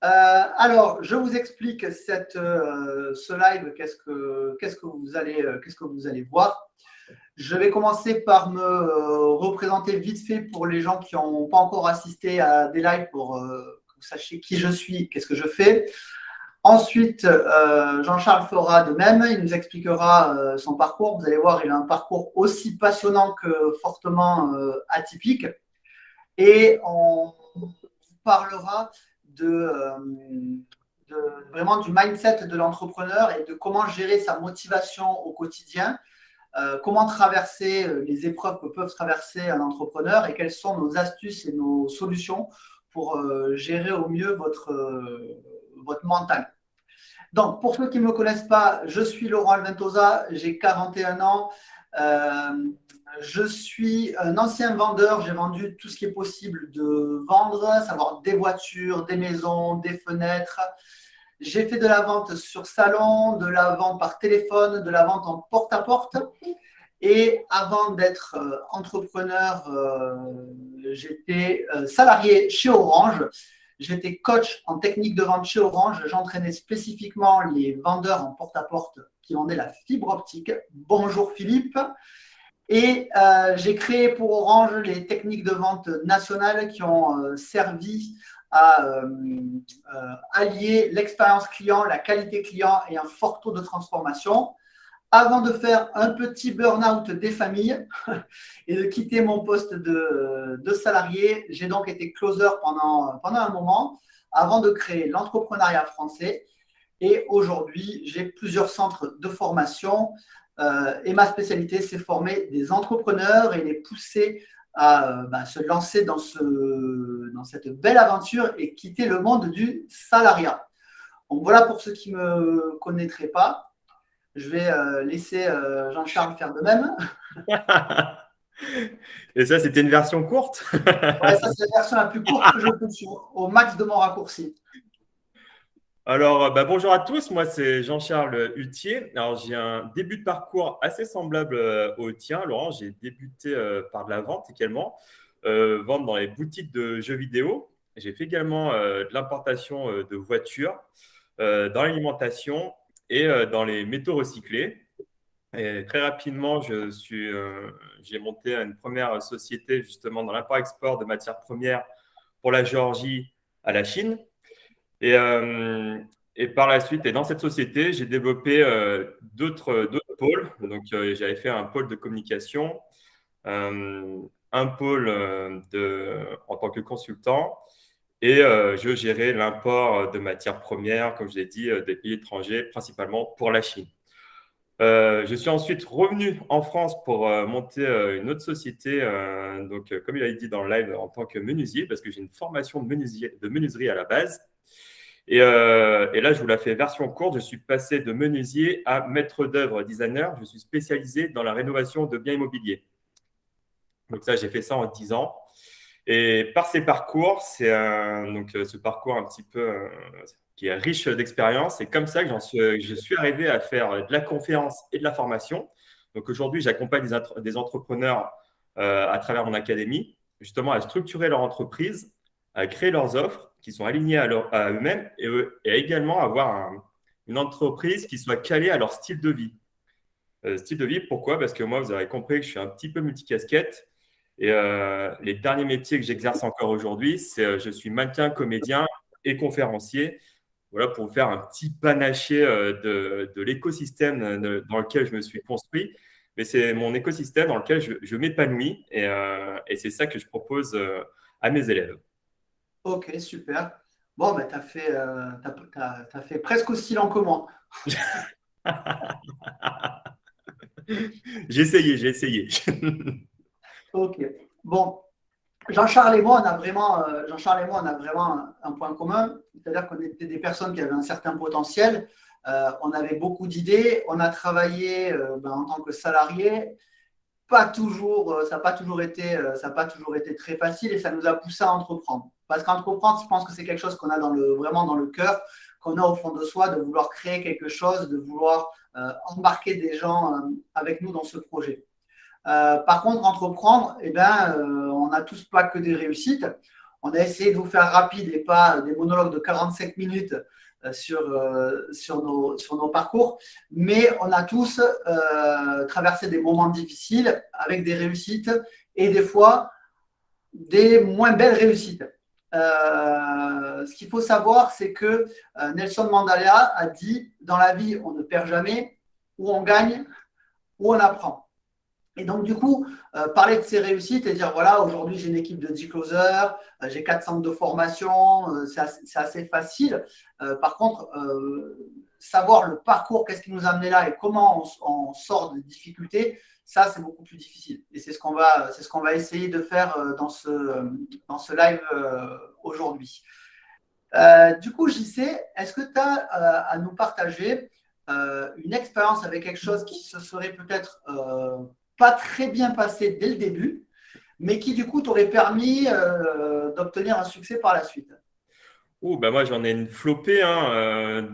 Alors, je vous explique ce live, qu'est-ce que vous allez voir. Je vais commencer par me représenter vite fait pour les gens qui n'ont pas encore assisté à des lives pour que vous sachiez qui je suis, qu'est-ce que je fais. Ensuite, Jean-Charles fera de même, il nous expliquera son parcours. Vous allez voir, il a un parcours aussi passionnant que fortement atypique. Et on parlera vraiment du mindset de l'entrepreneur et de comment gérer sa motivation au quotidien, comment traverser les épreuves que peuvent traverser un entrepreneur et quelles sont nos astuces et nos solutions pour gérer au mieux votre mental. Donc, pour ceux qui ne me connaissent pas, je suis Laurent Alventosa, j'ai 41 ans. Je suis un ancien vendeur, j'ai vendu tout ce qui est possible de vendre, savoir des voitures, des maisons, des fenêtres. J'ai fait de la vente sur salon, de la vente par téléphone, de la vente en porte-à-porte. Et avant d'être entrepreneur, j'étais salarié chez Orange. J'étais coach en technique de vente chez Orange. J'entraînais spécifiquement les vendeurs en porte-à-porte qui vendaient la fibre optique. Bonjour Philippe. Et j'ai créé pour Orange les techniques de vente nationales qui ont servi à allier l'expérience client, la qualité client et un fort taux de transformation. Avant de faire un petit burn-out des familles et de quitter mon poste de salarié, j'ai donc été closer pendant un moment avant de créer l'entrepreneuriat français. Et aujourd'hui, j'ai plusieurs centres de formation et ma spécialité, c'est former des entrepreneurs et les pousser à se lancer dans cette belle aventure et quitter le monde du salariat. Donc voilà pour ceux qui ne me connaîtraient pas. Je vais laisser Jean-Charles faire de même. Et ça, c'était une version courte? Ouais, ça, c'est la version la plus courte que je peux suivre, au max de mon raccourci. Alors, bonjour à tous, moi c'est Jean-Charles Hutier. Alors, j'ai un début de parcours assez semblable au tien, Laurent. J'ai débuté par de la vente également, vente dans les boutiques de jeux vidéo. J'ai fait également de l'importation de voitures, dans l'alimentation et dans les métaux recyclés. Et très rapidement, j'ai monté une première société justement dans l'import-export de matières premières pour la Géorgie à la Chine. Et, euh, et par la suite, et dans cette société, j'ai développé d'autres pôles. Donc, j'avais fait un pôle de communication, un pôle en tant que consultant, et je gérais l'import de matières premières, comme je l'ai dit, des pays étrangers, principalement pour la Chine. Je suis ensuite revenu en France pour monter une autre société, donc, comme il a dit dans le live, en tant que menuisier, parce que j'ai une formation de menuiserie à la base. Et là, je vous la fais version courte. Je suis passé de menuisier à maître d'œuvre designer. Je suis spécialisé dans la rénovation de biens immobiliers. Donc ça, j'ai fait ça en 10 ans. Et par ces parcours, ce parcours un petit peu qui est riche d'expérience. C'est comme ça que je suis arrivé à faire de la conférence et de la formation. Donc aujourd'hui, j'accompagne des entrepreneurs à travers mon académie, justement à structurer leur entreprise, à créer leurs offres qui sont alignées à eux-mêmes et également avoir une entreprise qui soit calée à leur style de vie. Style de vie, pourquoi? Parce que moi, vous avez compris que je suis un petit peu multicasquette. Et les derniers métiers que j'exerce encore aujourd'hui, je suis mannequin, comédien et conférencier. Voilà, pour vous faire un petit panaché de l'écosystème dans lequel je me suis construit. Mais c'est mon écosystème dans lequel je m'épanouis et c'est ça que je propose à mes élèves. Ok, super. Bon, ben, tu as fait presque aussi lent que moi. J'ai essayé. Ok. Bon, Jean-Charles et moi, on a vraiment un point commun, c'est-à-dire qu'on était des personnes qui avaient un certain potentiel. On avait beaucoup d'idées. On a travaillé en tant que salarié. Pas toujours, ça n'a pas toujours été très facile et ça nous a poussé à entreprendre. Parce qu'entreprendre, je pense que c'est quelque chose qu'on a vraiment dans le cœur, qu'on a au fond de soi, de vouloir créer quelque chose, de vouloir embarquer des gens avec nous dans ce projet. Par contre, entreprendre, on n'a tous pas que des réussites. On a essayé de vous faire rapide et pas des monologues de 45 minutes sur nos parcours, mais on a tous traversé des moments difficiles avec des réussites et des fois des moins belles réussites. Ce qu'il faut savoir, c'est que Nelson Mandela a dit dans la vie, on ne perd jamais, ou on gagne, ou on apprend. Et donc, du coup, parler de ces réussites et dire, voilà, aujourd'hui, j'ai une équipe de 10 closers, j'ai 4 centres de formation, c'est assez facile. Par contre, savoir le parcours, qu'est-ce qui nous a amené là et comment on sort des difficultés, ça, c'est beaucoup plus difficile. Et c'est ce qu'on va essayer de faire dans ce live aujourd'hui. Du coup, JC, est-ce que tu as à nous partager une expérience avec quelque chose qui se serait peut-être pas très bien passé dès le début, mais qui du coup t'aurait permis d'obtenir un succès par la suite? Moi, j'en ai une flopée, hein.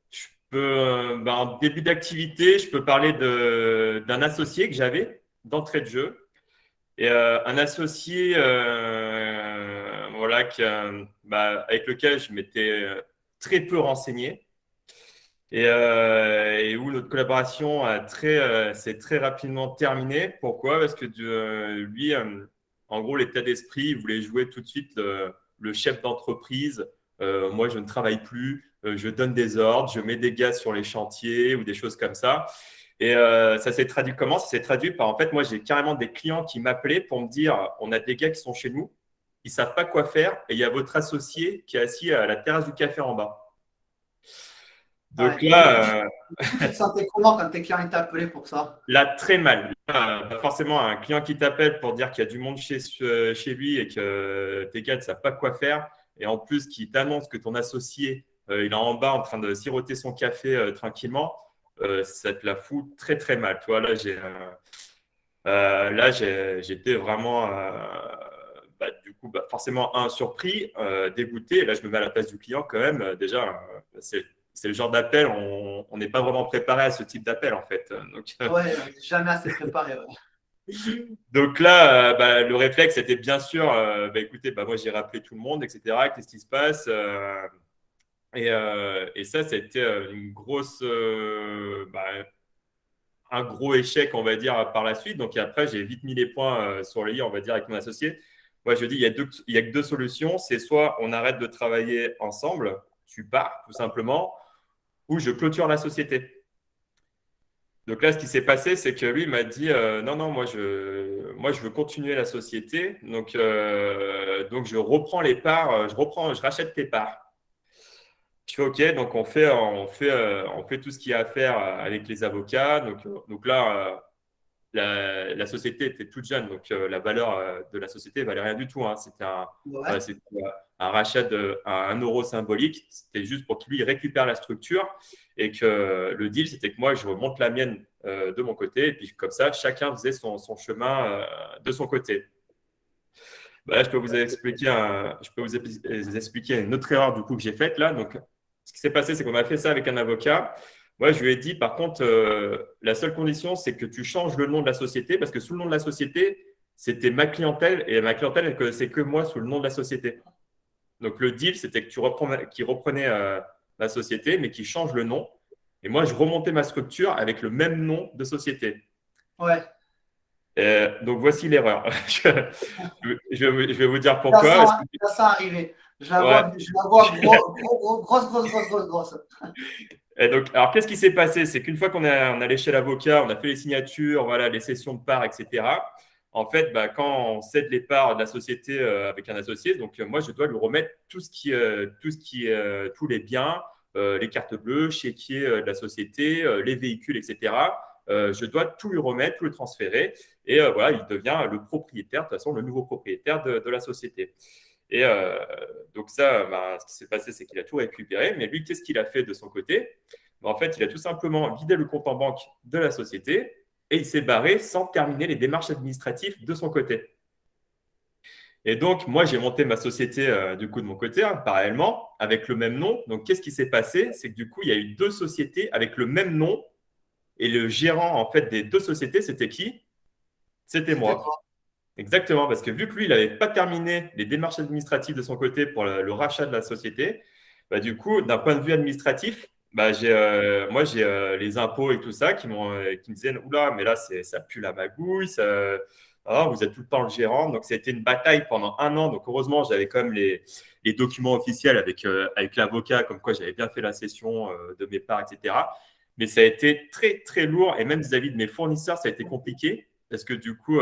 Je peux, en début d'activité, je peux parler d'un associé que j'avais d'entrée de jeu. Et un associé voilà, avec lequel je m'étais très peu renseigné et où notre collaboration s'est très rapidement terminée. Pourquoi? Parce que lui, en gros, l'état d'esprit, il voulait jouer tout de suite le chef d'entreprise. Moi, je ne travaille plus, je donne des ordres, je mets des gars sur les chantiers ou des choses comme ça. Et ça s'est traduit comment? Ça s'est traduit par, en fait, moi, j'ai carrément des clients qui m'appelaient pour me dire, on a des gars qui sont chez nous, ils ne savent pas quoi faire et il y a votre associé qui est assis à la terrasse du café en bas. Donc Ouais. Et là, tu te sentais comment quand tes clients étaient appelés pour ça? là, très mal. Pas forcément un client qui t'appelle pour dire qu'il y a du monde chez lui et que tes gars ne savent pas quoi faire. Et en plus, qui t'annonce que ton associé, il est en bas en train de siroter son café tranquillement, ça te la fout très, très mal. Toi, j'étais vraiment, forcément, surpris, dégoûté. Et là, je me mets à la place du client quand même. Déjà, c'est le genre d'appel, on n'est pas vraiment préparé à ce type d'appel, en fait. Ouais, jamais assez préparé. Ouais. Donc là, le réflexe, c'était bien sûr, écoutez, moi, j'ai rappelé tout le monde, etc. Qu'est-ce qui se passe? Et ça a été une grosse, un gros échec, on va dire, par la suite. Donc après, j'ai vite mis les points sur le i, on va dire, avec mon associé. Moi, je dis, il y a que deux solutions. C'est soit on arrête de travailler ensemble, tu pars, tout simplement, ou je clôture la société. Donc là, ce qui s'est passé, c'est que lui m'a dit non, non, moi, je veux continuer la société. Donc je reprends les parts, je rachète tes parts. Je fais OK, donc on fait tout ce qu'il y a à faire avec les avocats. Donc là, la société était toute jeune, donc la valeur de la société ne valait rien du tout, hein. Ouais. C'était un rachat à 1 euro symbolique. C'était juste pour qu'il lui récupère la structure et que le deal, c'était que moi, je remonte la mienne de mon côté. Et puis comme ça, chacun faisait son chemin de son côté. Là, je peux vous expliquer une autre erreur du coup que j'ai faite là. Donc, ce qui s'est passé, c'est qu'on a fait ça avec un avocat. Moi, je lui ai dit, par contre, la seule condition, c'est que tu changes le nom de la société parce que sous le nom de la société, c'était ma clientèle et ma clientèle, elle ne connaissait que moi sous le nom de la société. Donc, le deal, c'était que qu'il reprenait la société, mais qu'il change le nom. Et moi, je remontais ma structure avec le même nom de société. Ouais. Donc, voici l'erreur. Je vais vous dire Ça pourquoi. sent, ça sent arriver. Ouais. Je la vois grosse. Et donc, alors, qu'est-ce qui s'est passé? C'est qu'une fois qu'on est allé chez l'avocat, on a fait les signatures, voilà, les cessions de parts, etc. En fait, quand on cède les parts de la société avec un associé, donc moi, je dois lui remettre tous les biens, les cartes bleues, chéquiers de la société, les véhicules, etc. Je dois tout lui remettre, tout lui transférer. Et voilà, il devient le propriétaire, de toute façon, le nouveau propriétaire de la société. Et donc ça, ce qui s'est passé, c'est qu'il a tout récupéré. Mais lui, qu'est-ce qu'il a fait de son côté? En fait, il a tout simplement vidé le compte en banque de la société et il s'est barré sans terminer les démarches administratives de son côté. Et donc, moi, j'ai monté ma société du coup de mon côté, hein, parallèlement, avec le même nom. Donc, qu'est-ce qui s'est passé? C'est que du coup, il y a eu 2 sociétés avec le même nom. Et le gérant, en fait, des 2 sociétés, c'était qui? C'était C'était moi. toi. Exactement, parce que vu que lui, il n'avait pas terminé les démarches administratives de son côté pour le rachat de la société, bah, du coup, d'un point de vue administratif, bah, moi, j'ai les impôts et tout ça qui me disaient, oula, mais là, ça pue la magouille, vous êtes tout le temps le gérant. Donc, ça a été une bataille pendant un an. Donc, heureusement, j'avais quand même les documents officiels avec l'avocat, comme quoi j'avais bien fait la cession de mes parts, etc. Mais ça a été très, très lourd. Et même vis-à-vis de mes fournisseurs, ça a été compliqué. Parce que du coup,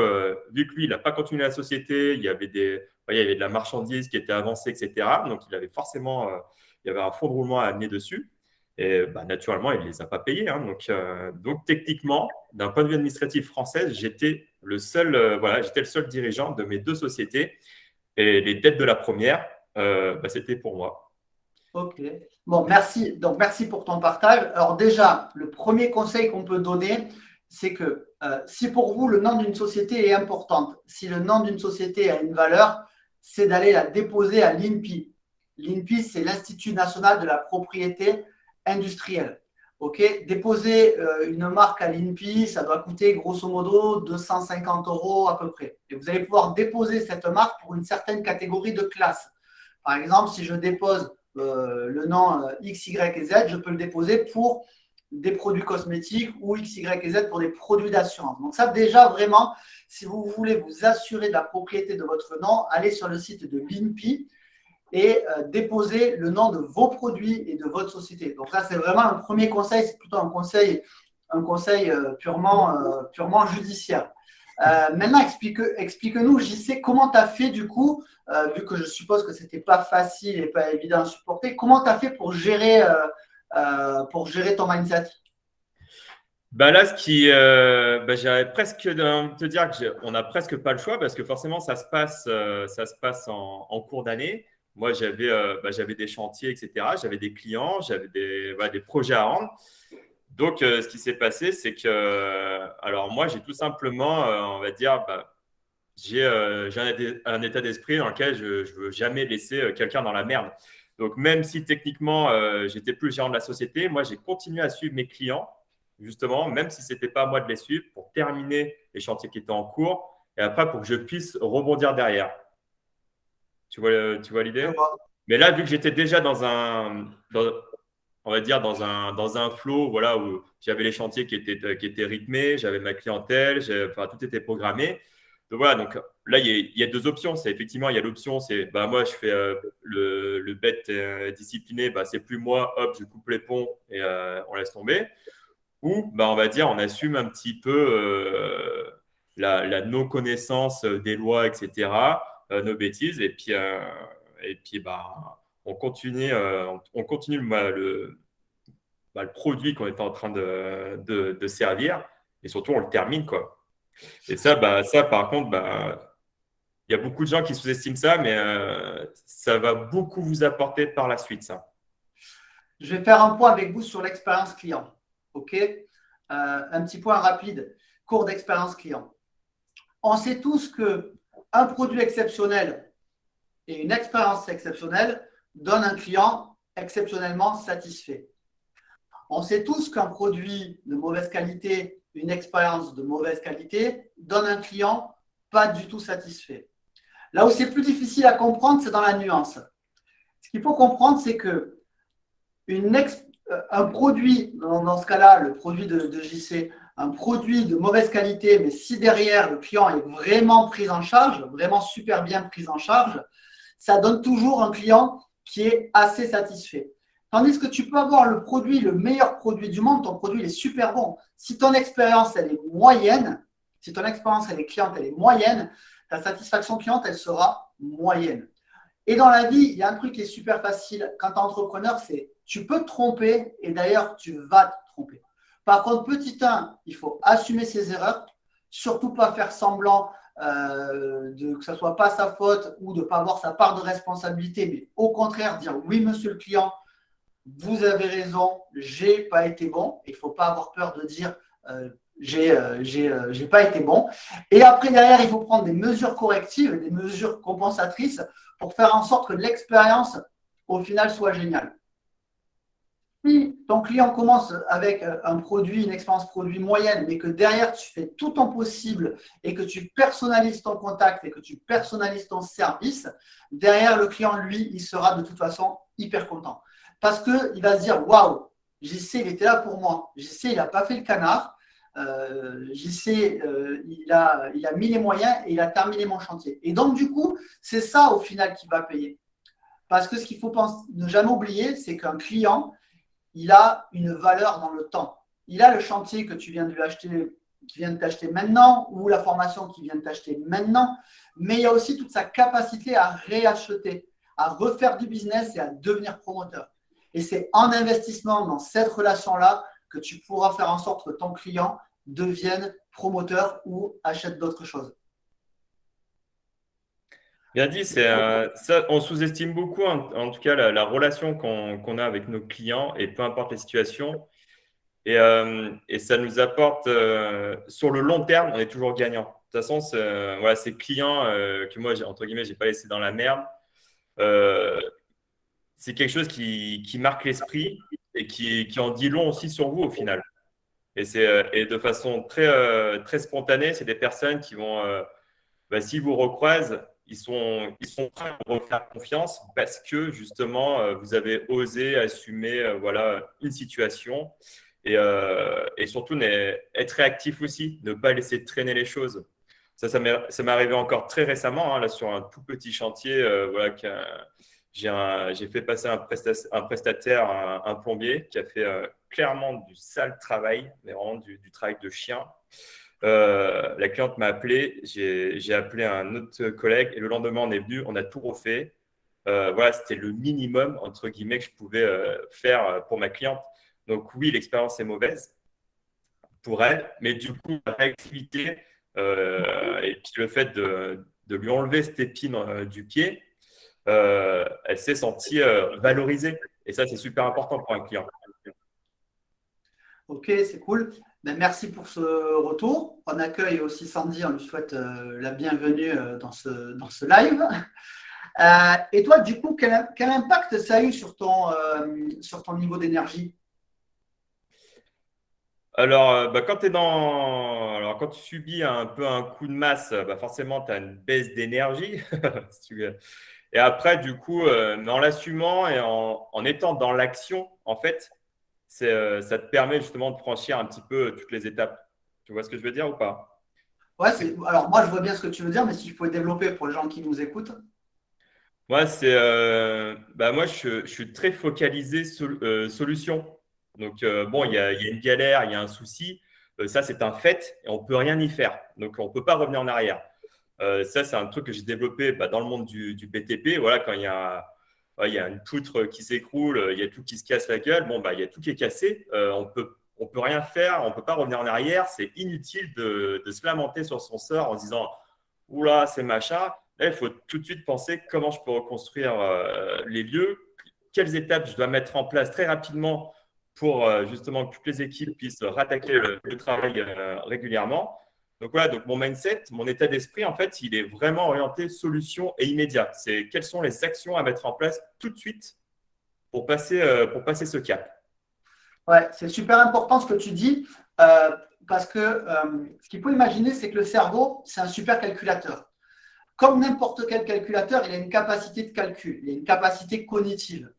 vu que lui, il n'a pas continué la société, il y avait de la marchandise qui était avancée, etc. Donc, il y avait un fonds de roulement à amener dessus. Et bah, naturellement, il ne les a pas payés, hein. Donc, techniquement, d'un point de vue administratif français, j'étais le seul dirigeant de mes deux sociétés. Et les dettes de la première, bah, c'était pour moi. Ok. Bon, merci. Donc, merci pour ton partage. Alors déjà, le premier conseil qu'on peut donner, c'est que si pour vous, le nom d'une société est important, si le nom d'une société a une valeur, c'est d'aller la déposer à l'INPI. L'INPI, c'est l'Institut national de la propriété industrielle. Ok. Déposer une marque à l'INPI, ça doit coûter grosso modo 250 € à peu près. Et vous allez pouvoir déposer cette marque pour une certaine catégorie de classe. Par exemple, si je dépose le nom X, Y et Z, je peux le déposer pour des produits cosmétiques ou X, Y et Z pour des produits d'assurance. Donc ça, déjà, vraiment, si vous voulez vous assurer de la propriété de votre nom, allez sur le site de l'INPI et déposez le nom de vos produits et de votre société. Donc là, c'est vraiment un premier conseil, c'est plutôt un conseil purement judiciaire. Maintenant, explique-nous, JC, comment tu as fait du coup, vu que je suppose que ce n'était pas facile et pas évident à supporter, comment tu as fait pour gérer ton mindset? Bah là, j'aurais presque envie de te dire qu'on n'a presque pas le choix parce que forcément, ça se passe en cours d'année. Moi, j'avais des chantiers, etc. J'avais des clients, j'avais des projets à rendre. Donc, ce qui s'est passé, c'est que, alors moi, j'ai tout simplement, on va dire, j'ai un état d'esprit dans lequel je ne veux jamais laisser quelqu'un dans la merde. Donc, même si techniquement, j'étais plus le gérant de la société, moi, j'ai continué à suivre mes clients, justement, même si ce n'était pas à moi de les suivre, pour terminer les chantiers qui étaient en cours et après pour que je puisse rebondir derrière. Tu vois Je l'idée? vois. Mais là, vu que j'étais déjà on va dire, dans un flow, voilà, où j'avais les chantiers qui étaient rythmés, j'avais ma clientèle, enfin, tout était programmé. Donc voilà, donc là, il y a deux options. C'est effectivement, il y a l'option, c'est bah, moi, je fais le bête discipliné, bah, c'est plus moi, hop, je coupe les ponts et on laisse tomber. Ou bah, on va dire, on assume un petit peu la non-connaissance des lois, etc., nos bêtises, et puis bah, on continue le produit qu'on était en train de servir, et surtout on le termine, quoi. Et ça par contre, il y a beaucoup de gens qui sous-estiment ça, mais ça va beaucoup vous apporter par la suite, ça. Je vais faire un point avec vous sur l'expérience client. OK. Un petit point rapide, cours d'expérience client. On sait tous qu'un produit exceptionnel et une expérience exceptionnelle donnent un client exceptionnellement satisfait. On sait tous qu'un produit de mauvaise qualité, une expérience de mauvaise qualité, donne un client pas du tout satisfait. Là où c'est plus difficile à comprendre, c'est dans la nuance. Ce qu'il faut comprendre, c'est que un produit, dans ce cas-là, le produit de JC, un produit de mauvaise qualité, mais si derrière le client est vraiment pris en charge, vraiment super bien pris en charge, ça donne toujours un client qui est assez satisfait. Tandis que tu peux avoir le meilleur produit du monde, ton produit il est super bon. Si ton expérience elle est moyenne, si ton expérience elle est cliente, elle est moyenne, ta satisfaction cliente elle sera moyenne. Et dans la vie, il y a un truc qui est super facile quand tu es entrepreneur, c'est tu peux te tromper et d'ailleurs tu vas te tromper. Par contre, petit 1, il faut assumer ses erreurs, surtout pas faire semblant que ce ne soit pas sa faute ou de ne pas avoir sa part de responsabilité, mais au contraire dire oui, monsieur le client, vous avez raison, j'ai pas été bon. Il ne faut pas avoir peur de dire j'ai pas été bon. Et après, derrière, il faut prendre des mesures correctives, des mesures compensatrices pour faire en sorte que l'expérience, au final, soit géniale. Si ton client commence avec un produit, une expérience produit moyenne, mais que derrière tu fais tout ton possible et que tu personnalises ton contact et que tu personnalises ton service, derrière le client, lui, il sera de toute façon hyper content. Parce qu'il va se dire, waouh, JC, il était là pour moi. JC, il n'a pas fait le canard. JC, il a mis les moyens et il a terminé mon chantier. Et donc, du coup, c'est ça au final qui va payer. Parce que ce qu'il faut ne jamais oublier, c'est qu'un client, il a une valeur dans le temps. Il a le chantier que tu viens de lui acheter, qui vient de t'acheter maintenant, ou la formation qui vient de t'acheter maintenant, mais il y a aussi toute sa capacité à réacheter, à refaire du business et à devenir promoteur. Et c'est en investissement dans cette relation-là que tu pourras faire en sorte que ton client devienne promoteur ou achète d'autres choses. Bien dit, ça, on sous-estime beaucoup, en tout cas, la relation qu'on a avec nos clients et peu importe les situations. Et ça nous apporte, sur le long terme, on est toujours gagnant. De toute façon, voilà, ces clients que moi, entre guillemets, je n'ai pas laissé dans la merde, euh, c'est quelque chose qui marque l'esprit et qui en dit long aussi sur vous au final. Et de façon très spontanée, c'est des personnes qui vont, s'ils vous recroisent, ils sont prêts à vous faire confiance parce que justement, vous avez osé assumer voilà, une situation et surtout être réactif aussi, ne pas laisser traîner les choses. Ça m'est arrivé encore très récemment, hein, là, sur un tout petit chantier. Voilà, j'ai fait passer un prestataire, un plombier, qui a fait clairement du sale travail, mais vraiment du travail de chien. La cliente m'a appelé, j'ai appelé un autre collègue et le lendemain, on est venu, on a tout refait. Voilà, c'était le minimum, entre guillemets, que je pouvais faire pour ma cliente. Donc oui, l'expérience est mauvaise pour elle, mais du coup, la réactivité et puis le fait de lui enlever cette épine du pied, elle s'est sentie valorisée. Et ça, c'est super important pour un client. Ok, c'est cool. Ben, merci pour ce retour. On accueille aussi Sandy, on lui souhaite la bienvenue dans ce live. Et toi, du coup, quel impact ça a eu sur ton niveau d'énergie? Alors, quand tu subis un peu un coup de masse, forcément, tu as une baisse d'énergie. Si tu veux. Et après, du coup, mais en l'assumant et en étant dans l'action, en fait, ça te permet justement de franchir un petit peu toutes les étapes. Tu vois ce que je veux dire ou pas? Ouais, alors moi, je vois bien ce que tu veux dire, mais si je pouvais développer pour les gens qui nous écoutent. Moi, je suis très focalisé solution. Donc, bon, il y a une galère, il y a un souci. Ça, c'est un fait et on ne peut rien y faire. Donc, on ne peut pas revenir en arrière. Ça, c'est un truc que j'ai développé dans le monde du BTP. Voilà, quand il y a une poutre qui s'écroule, il y a tout qui se casse la gueule. Bon, il y a tout qui est cassé. On peut rien faire, on ne peut pas revenir en arrière. C'est inutile de se lamenter sur son sort en se disant, oula, c'est machin. Là, il faut tout de suite penser comment je peux reconstruire les lieux, quelles étapes je dois mettre en place très rapidement pour justement que toutes les équipes puissent rattaquer le travail régulièrement. Donc voilà, donc mon mindset, mon état d'esprit, en fait, il est vraiment orienté solution et immédiat. C'est quelles sont les actions à mettre en place tout de suite pour passer ce cap. Ouais, c'est super important ce que tu dis, parce que ce qu'il faut imaginer, c'est que le cerveau, c'est un super calculateur. Comme n'importe quel calculateur, il a une capacité de calcul, il a une capacité cognitive.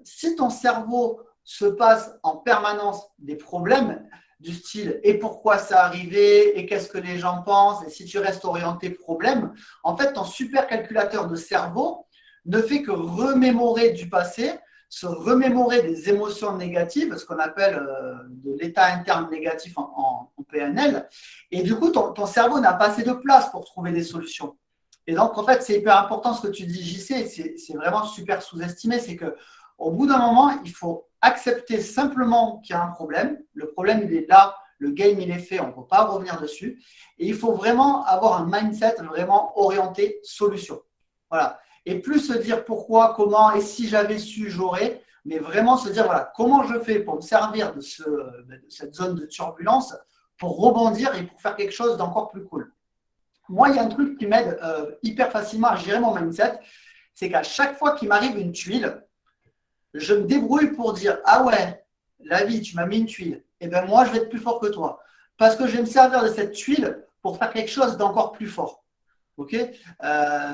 Si ton cerveau se passe en permanence des problèmes du style et pourquoi ça arrivé et qu'est-ce que les gens pensent, et si tu restes orienté problème, en fait, ton supercalculateur de cerveau ne fait que remémorer du passé, se remémorer des émotions négatives, ce qu'on appelle de l'état interne négatif en PNL, et du coup, ton cerveau n'a pas assez de place pour trouver des solutions. Et donc, en fait, c'est hyper important ce que tu dis, JC, c'est vraiment super sous-estimé, c'est qu'au bout d'un moment, il faut accepter simplement qu'il y a un problème. Le problème, il est là, le game, il est fait, on ne peut pas revenir dessus. Et il faut vraiment avoir un mindset vraiment orienté solution. Voilà. Et plus se dire pourquoi, comment, et si j'avais su, j'aurais, mais vraiment se dire, voilà, comment je fais pour me servir de cette zone de turbulence pour rebondir et pour faire quelque chose d'encore plus cool. Moi, il y a un truc qui m'aide hyper facilement à gérer mon mindset, c'est qu'à chaque fois qu'il m'arrive une tuile, je me débrouille pour dire, ah ouais, la vie, tu m'as mis une tuile. Et bien moi, je vais être plus fort que toi. Parce que je vais me servir de cette tuile pour faire quelque chose d'encore plus fort. Ok.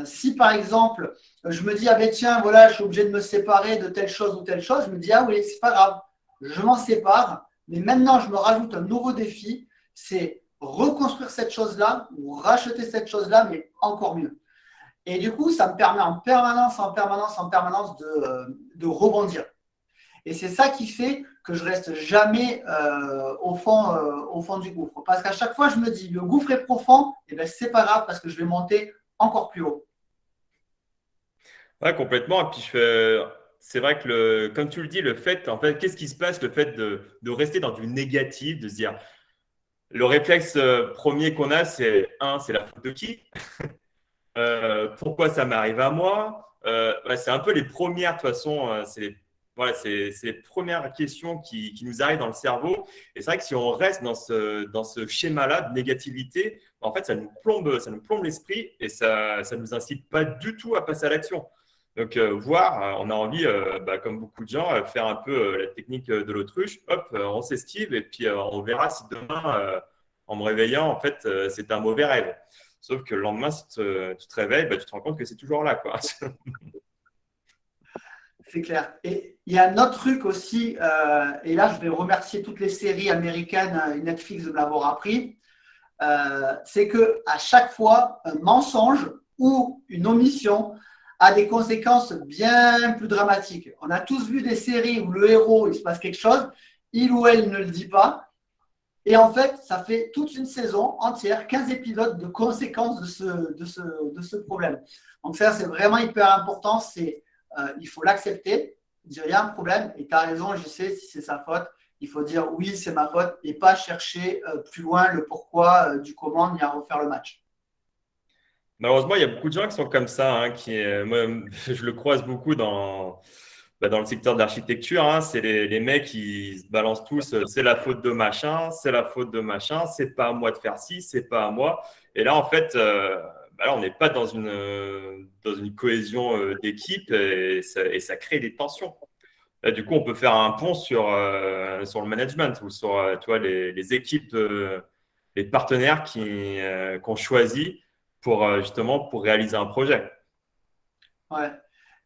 Si par exemple, je me dis, ah ben tiens, voilà, je suis obligé de me séparer de telle chose ou telle chose, je me dis, ah oui, c'est pas grave, je m'en sépare, mais maintenant je me rajoute un nouveau défi, c'est reconstruire cette chose-là ou racheter cette chose-là, mais encore mieux. Et du coup, ça me permet en permanence de rebondir. Et c'est ça qui fait que je reste jamais au fond du gouffre. Parce qu'à chaque fois, je me dis, le gouffre est profond, et ben c'est pas grave parce que je vais monter encore plus haut. Ouais, complètement. Et puis, c'est vrai que, comme tu le dis, le fait, en fait, qu'est-ce qui se passe, le fait de rester dans du négatif, de se dire, le réflexe premier qu'on a, c'est la faute de qui? Pourquoi ça m'arrive à moi? Ouais, c'est un peu les premières, de toute façon, voilà, c'est les premières questions qui nous arrivent dans le cerveau. Et c'est vrai que si on reste dans ce schéma-là de négativité, en fait, ça nous plombe l'esprit et ça ne nous incite pas du tout à passer à l'action. Donc, on a envie, comme beaucoup de gens, faire un peu la technique de l'autruche. Hop, on s'esquive et puis on verra si demain, en me réveillant, en fait, c'est un mauvais rêve. Sauf que le lendemain, si tu te réveilles, tu te rends compte que c'est toujours là, quoi. C'est clair. Et il y a un autre truc aussi, et là je vais remercier toutes les séries américaines et Netflix de me l'avoir appris, c'est que à chaque fois, un mensonge ou une omission a des conséquences bien plus dramatiques. On a tous vu des séries où le héros, il se passe quelque chose, il ou elle ne le dit pas, et en fait, ça fait toute une saison entière, 15 épisodes de conséquences de ce problème. Donc ça, c'est vraiment hyper important, il faut l'accepter, dire il y a un problème, et tu as raison, je sais si c'est sa faute, il faut dire oui, c'est ma faute, et pas chercher plus loin le pourquoi du comment, ni à refaire le match. Malheureusement, il y a beaucoup de gens qui sont comme ça, hein, moi, je le croise beaucoup dans le secteur de l'architecture, hein. C'est les mecs qui se balancent tous, c'est la faute de machin, c'est la faute de machin, c'est pas à moi de faire ci, c'est pas à moi. Et là, en fait, là, on n'est pas dans une cohésion d'équipe et ça crée des tensions. Là, du coup, on peut faire un pont sur le management ou sur tu vois, les équipes, les partenaires qu'on choisit justement pour réaliser un projet. Ouais.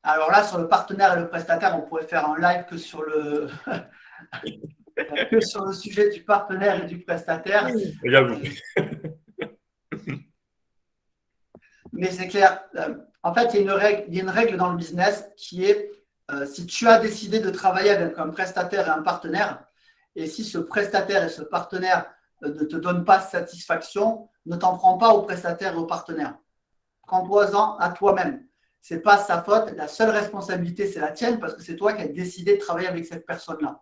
Alors là, sur le partenaire et le prestataire, on pourrait faire un live que sur le sujet du partenaire et du prestataire. J'avoue. Mais c'est clair. En fait, il y a une règle dans le business qui est si tu as décidé de travailler avec un prestataire et un partenaire, et si ce prestataire et ce partenaire ne te donnent pas satisfaction, ne t'en prends pas au prestataire et au partenaire. Prends-toi-en à toi-même. Ce n'est pas sa faute. La seule responsabilité, c'est la tienne parce que c'est toi qui as décidé de travailler avec cette personne-là.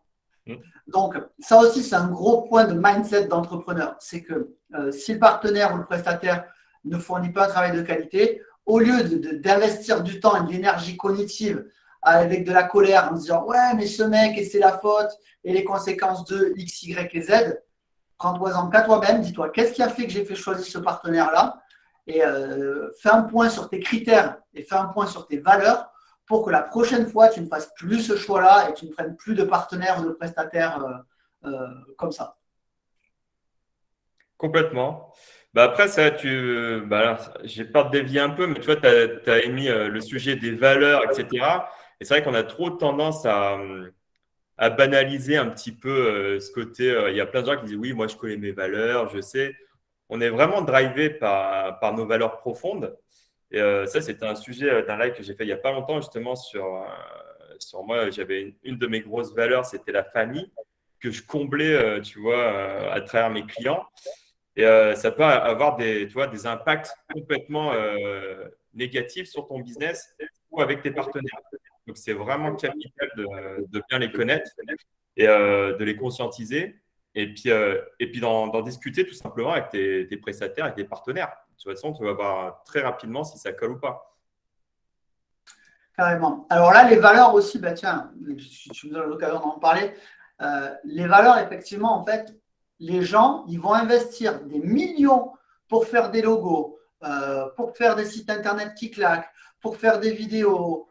Donc, ça aussi, c'est un gros point de mindset d'entrepreneur. C'est que si le partenaire ou le prestataire ne fournit pas un travail de qualité, au lieu d'investir du temps et de l'énergie cognitive avec de la colère en se disant ouais, mais ce mec, et c'est la faute, et les conséquences de X, Y et Z, prends-toi-en qu'à toi-même, dis-toi qu'est-ce qui a fait que j'ai fait choisir ce partenaire-là, et fais un point sur tes critères et fais un point sur tes valeurs pour que la prochaine fois, tu ne fasses plus ce choix-là et tu ne prennes plus de partenaires ou de prestataires comme ça. Complètement. Après, ça, là, j'ai peur de dévier un peu, mais tu vois, tu as émis le sujet des valeurs, etc. Et c'est vrai qu'on a trop tendance à banaliser un petit peu ce côté. Il y a plein de gens qui disent, oui, moi, je connais mes valeurs, je sais. On est vraiment drivé par nos valeurs profondes. Et ça, c'était un sujet d'un live que j'ai fait il n'y a pas longtemps, justement, sur moi. J'avais une de mes grosses valeurs, c'était la famille, que je comblais, tu vois, à travers mes clients. Et ça peut avoir tu vois, des impacts complètement négatifs sur ton business ou avec tes partenaires. Donc, c'est vraiment capital de bien les connaître et de les conscientiser. Et puis d'en discuter tout simplement avec tes prestataires et tes partenaires. De toute façon, tu vas voir très rapidement si ça colle ou pas. Carrément. Alors là, les valeurs aussi, bah tiens, tu me donnes l'occasion d'en parler. Les valeurs, effectivement, en fait, les gens, ils vont investir des millions pour faire des logos, pour faire des sites internet qui claquent, pour faire des vidéos,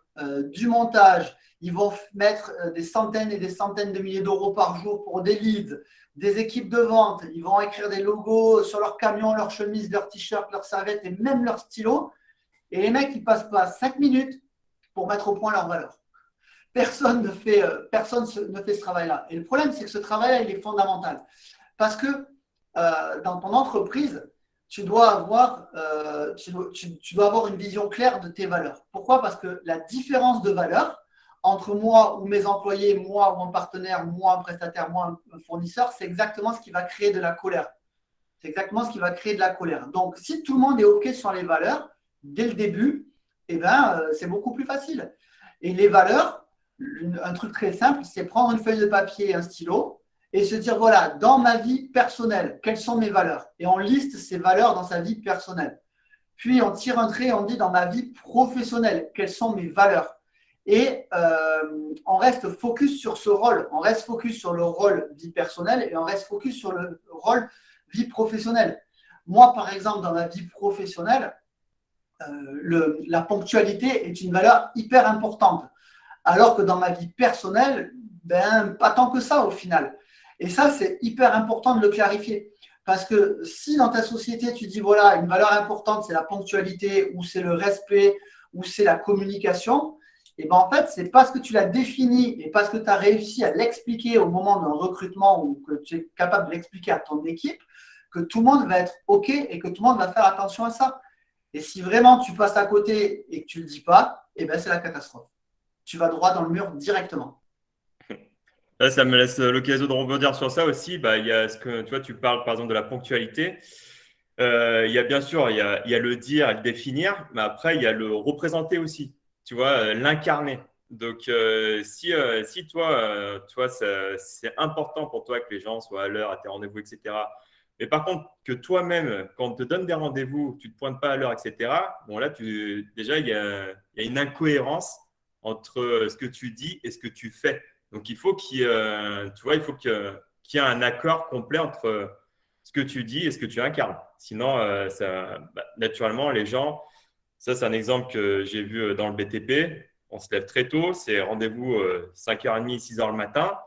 du montage. Ils vont mettre des centaines et des centaines de milliers d'euros par jour pour des leads, des équipes de vente. Ils vont écrire des logos sur leurs camions, leurs chemises, leurs t-shirts, leurs serviettes et même leurs stylos. Et les mecs, ils ne passent pas 5 minutes pour mettre au point leur valeur. Personne ne fait ce travail-là. Et le problème, c'est que ce travail-là, il est fondamental. Parce que dans ton entreprise, tu dois avoir une vision claire de tes valeurs. Pourquoi? Parce que la différence de valeur entre moi ou mes employés, moi ou mon partenaire, moi un prestataire, moi un fournisseur, c'est exactement ce qui va créer de la colère. C'est exactement ce qui va créer de la colère. Donc, si tout le monde est OK sur les valeurs, dès le début, c'est beaucoup plus facile. Et les valeurs, un truc très simple, c'est prendre une feuille de papier et un stylo et se dire, voilà, dans ma vie personnelle, quelles sont mes valeurs? Et on liste ces valeurs dans sa vie personnelle. Puis, on tire un trait et on dit, dans ma vie professionnelle, quelles sont mes valeurs? Et on reste focus sur ce rôle. On reste focus sur le rôle vie personnelle et on reste focus sur le rôle vie professionnelle. Moi, par exemple, dans ma vie professionnelle, la ponctualité est une valeur hyper importante. Alors que dans ma vie personnelle, pas tant que ça au final. Et ça, c'est hyper important de le clarifier. Parce que si dans ta société, tu dis, voilà, une valeur importante, c'est la ponctualité, ou c'est le respect, ou c'est la communication, et en fait, c'est parce que tu l'as défini et parce que tu as réussi à l'expliquer au moment d'un recrutement ou que tu es capable de l'expliquer à ton équipe, que tout le monde va être OK et que tout le monde va faire attention à ça. Et si vraiment tu passes à côté et que tu ne le dis pas, c'est la catastrophe. Tu vas droit dans le mur directement. Là, ça me laisse l'occasion de rebondir sur ça aussi. Il y a ce que tu vois, tu parles par exemple de la ponctualité. Il y a bien sûr, il y a le dire, le définir, mais après, il y a le représenter aussi, tu vois, l'incarner. Donc, si toi, c'est important pour toi que les gens soient à l'heure à tes rendez-vous, etc. Mais par contre, que toi-même, quand on te donne des rendez-vous, tu ne te pointes pas à l'heure, etc. Bon, là, déjà, il y a une incohérence entre ce que tu dis et ce que tu fais. Donc, il faut tu vois, qu'il y ait un accord complet entre ce que tu dis et ce que tu incarnes. Sinon, naturellement, les gens, ça c'est un exemple que j'ai vu dans le BTP, on se lève très tôt, c'est rendez-vous 5h30, 6h le matin.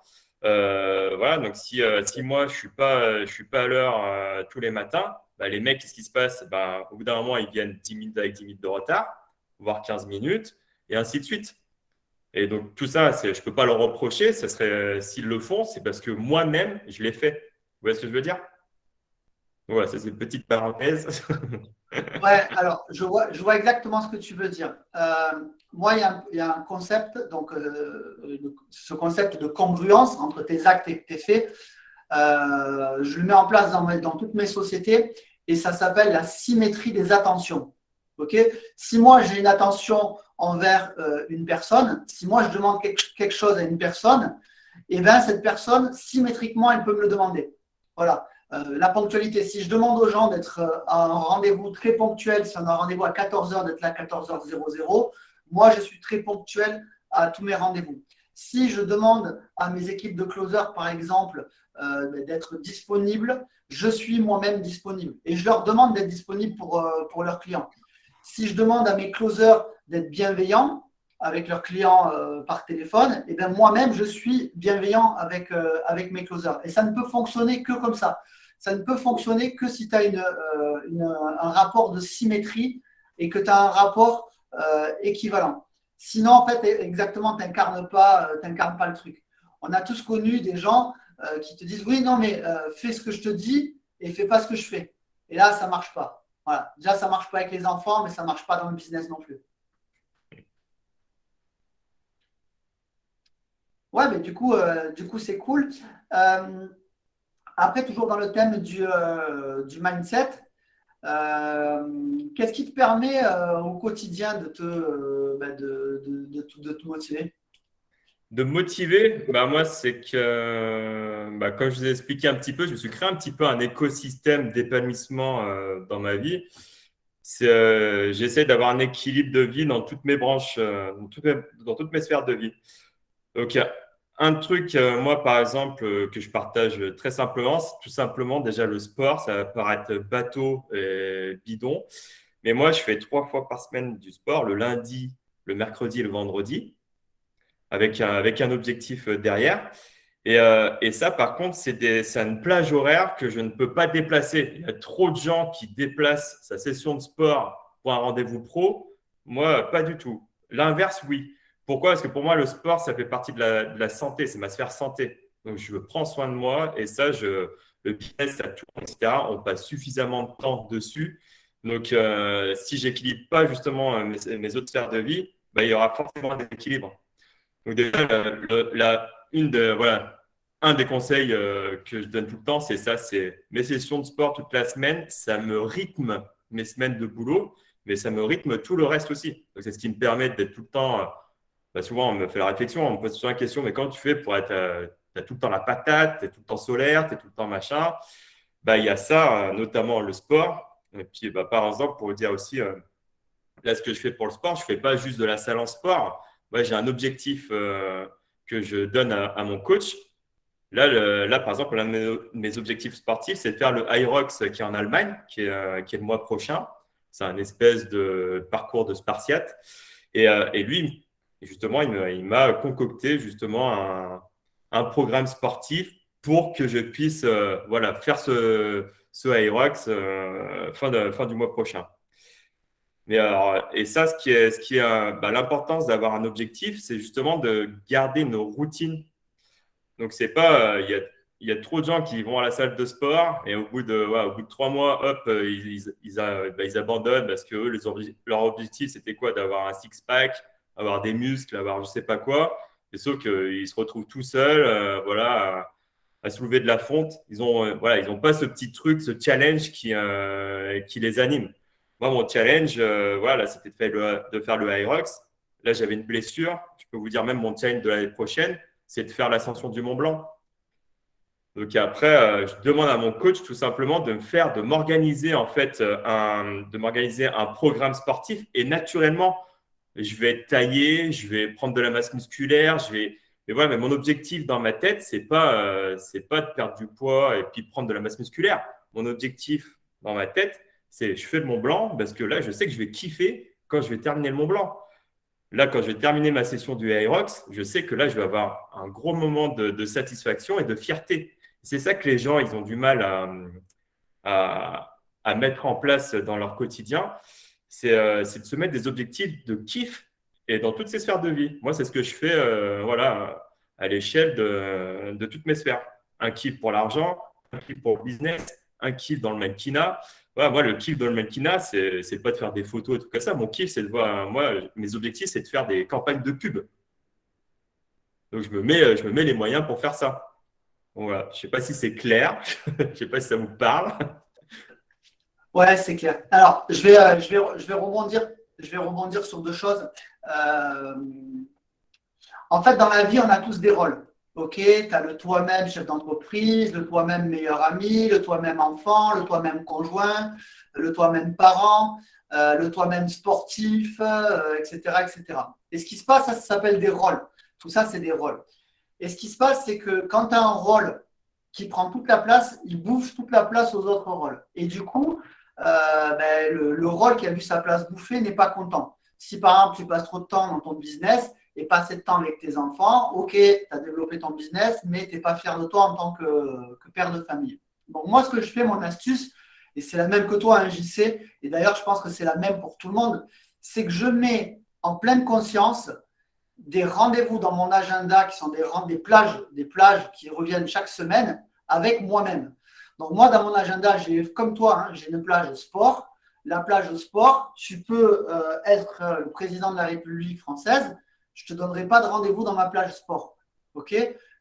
Voilà, donc si moi je suis pas à l'heure tous les matins, les mecs, qu'est-ce qui se passe? Au bout d'un moment, ils viennent 10 minutes avec 10 minutes de retard, voire 15 minutes, et ainsi de suite. Et donc tout ça, je ne peux pas leur reprocher, ça serait, s'ils le font, c'est parce que moi-même, je l'ai fait. Vous voyez ce que je veux dire? Ouais, ça c'est une petite parenthèse. Ouais, alors je vois exactement ce que tu veux dire. Moi, il y a un concept, donc ce concept de congruence entre tes actes et tes faits, je le mets en place dans toutes mes sociétés et ça s'appelle la symétrie des attentions. Okay. Si moi j'ai une attention envers une personne, si moi je demande quelque chose à une personne, cette personne, symétriquement, elle peut me le demander. Voilà. La ponctualité, si je demande aux gens d'être à un rendez-vous très ponctuel, si on a un rendez-vous à 14h, d'être là à 14h00, moi je suis très ponctuel à tous mes rendez-vous. Si je demande à mes équipes de closers, par exemple, d'être disponibles, je suis moi-même disponible. Et je leur demande d'être disponible pour leurs clients. Si je demande à mes closers d'être bienveillants avec leurs clients par téléphone, moi-même, je suis bienveillant avec mes closers. Et ça ne peut fonctionner que comme ça. Ça ne peut fonctionner que si tu as un rapport de symétrie et que tu as un rapport équivalent. Sinon, en fait, exactement, tu n'incarnes pas le truc. On a tous connu des gens qui te disent, oui, non, mais fais ce que je te dis et fais pas ce que je fais. Et là, ça ne marche pas. Voilà. Déjà, ça ne marche pas avec les enfants, mais ça ne marche pas dans le business non plus. Ouais, mais du coup, c'est cool. Après, toujours dans le thème du mindset, qu'est-ce qui te permet au quotidien de te motiver? De me motiver, moi, c'est que, comme je vous ai expliqué un petit peu, je me suis créé un petit peu un écosystème d'épanouissement dans ma vie. J'essaie d'avoir un équilibre de vie dans toutes mes branches, dans toutes mes sphères de vie. Donc, il y a un truc, moi, par exemple, que je partage très simplement, c'est tout simplement déjà le sport. Ça va paraître bateau et bidon, mais moi, je fais 3 fois par semaine du sport, le lundi, le mercredi et le vendredi. avec un objectif derrière. Et ça, par contre, c'est une plage horaire que je ne peux pas déplacer. Il y a trop de gens qui déplacent sa session de sport pour un rendez-vous pro. Moi, pas du tout. L'inverse, oui. Pourquoi? Parce que pour moi, le sport, ça fait partie de la santé, c'est ma sphère santé. Donc, je prends soin de moi et ça, le business, ça tourne, etc. On passe suffisamment de temps dessus. Donc, si j'équilibre pas justement mes autres sphères de vie, bah, il y aura forcément des équilibres. Donc déjà, voilà, un des conseils que je donne tout le temps, c'est ça, c'est mes sessions de sport toute la semaine, ça me rythme mes semaines de boulot, mais ça me rythme tout le reste aussi. Donc c'est ce qui me permet d'être tout le temps, bah, souvent on me fait la réflexion, on me pose souvent la question, mais comment tu fais pour être, t'as tout le temps la patate, tu es tout le temps solaire, tu es tout le temps machin. Bah, il y a ça, notamment le sport. Et puis bah, par exemple, pour vous dire aussi, là, ce que je fais pour le sport, je ne fais pas juste de la salle en sport. Moi, j'ai un objectif que je donne à mon coach. Là, par exemple, l'un de mes objectifs sportifs, c'est de faire le Hyrox qui est en Allemagne, qui est le mois prochain. C'est un espèce de parcours de Spartiate. Et lui, justement, il m'a concocté justement un programme sportif pour que je puisse voilà, faire ce Hyrox fin du mois prochain. Mais alors, et ça, bah, l'importance d'avoir un objectif, c'est justement de garder nos routines. Donc, c'est pas, il y a trop de gens qui vont à la salle de sport et au bout de 3 mois, hop, bah, ils abandonnent parce que eux, leur objectif, c'était quoi? D'avoir un six-pack, avoir des muscles, avoir je sais pas quoi. Et sauf qu'ils se retrouvent tout seuls, voilà, à soulever de la fonte. Voilà, ils ont pas ce petit truc, ce challenge qui les anime. Moi, mon challenge, voilà, c'était de faire le Hyrox. Là, j'avais une blessure. Je peux vous dire même mon challenge de l'année prochaine, c'est de faire l'ascension du Mont Blanc. Donc après, je demande à mon coach tout simplement de m'organiser en fait, de m'organiser un programme sportif et naturellement, je vais être taillé, je vais prendre de la masse musculaire, mais voilà, mais mon objectif dans ma tête, c'est pas de perdre du poids et puis de prendre de la masse musculaire. Mon objectif dans ma tête, c'est je fais le Mont Blanc parce que là, je sais que je vais kiffer quand je vais terminer le Mont Blanc. Là, quand je vais terminer ma session du Hyrox, je sais que là, je vais avoir un gros moment de satisfaction et de fierté. C'est ça que les gens, ils ont du mal à mettre en place dans leur quotidien. C'est de se mettre des objectifs de kiff et dans toutes ces sphères de vie. Moi, c'est ce que je fais voilà, à l'échelle de toutes mes sphères. Un kiff pour l'argent, un kiff pour le business, un kiff dans le mannequinat. Voilà, moi, le kiff dans le mannequinat, c'est pas de faire des photos et tout comme ça. Mon kiff, c'est de voir, moi, mes objectifs, c'est de faire des campagnes de pub. Donc, je me mets les moyens pour faire ça. Bon, voilà. Je ne sais pas si c'est clair. Je ne sais pas si ça vous parle. Ouais, c'est clair. Alors, je vais rebondir sur deux choses. Euh, En fait, dans la vie, on a tous des rôles. Ok, tu as le toi-même chef d'entreprise, le toi-même meilleur ami, le toi-même enfant, le toi-même conjoint, le toi-même parent, le toi-même sportif, etc., etc. Et ce qui se passe, ça s'appelle des rôles. Tout ça, c'est des rôles. Et ce qui se passe, c'est que quand tu as un rôle qui prend toute la place, il bouffe toute la place aux autres rôles. Et du coup, le rôle qui a vu sa place bouffer n'est pas content. Si par exemple, tu passes trop de temps dans ton business, et pas assez de temps avec tes enfants, ok, tu as développé ton business, mais tu n'es pas fier de toi en tant que père de famille. Donc moi, ce que je fais, mon astuce, et c'est la même que toi, hein, JC, et d'ailleurs, je pense que c'est la même pour tout le monde, c'est que je mets en pleine conscience des rendez-vous dans mon agenda qui sont des plages qui reviennent chaque semaine avec moi-même. Donc moi, dans mon agenda, j'ai comme toi, hein, j'ai une plage sport. La plage sport, tu peux être le président de la République française, je ne te donnerai pas de rendez-vous dans ma plage sport. OK?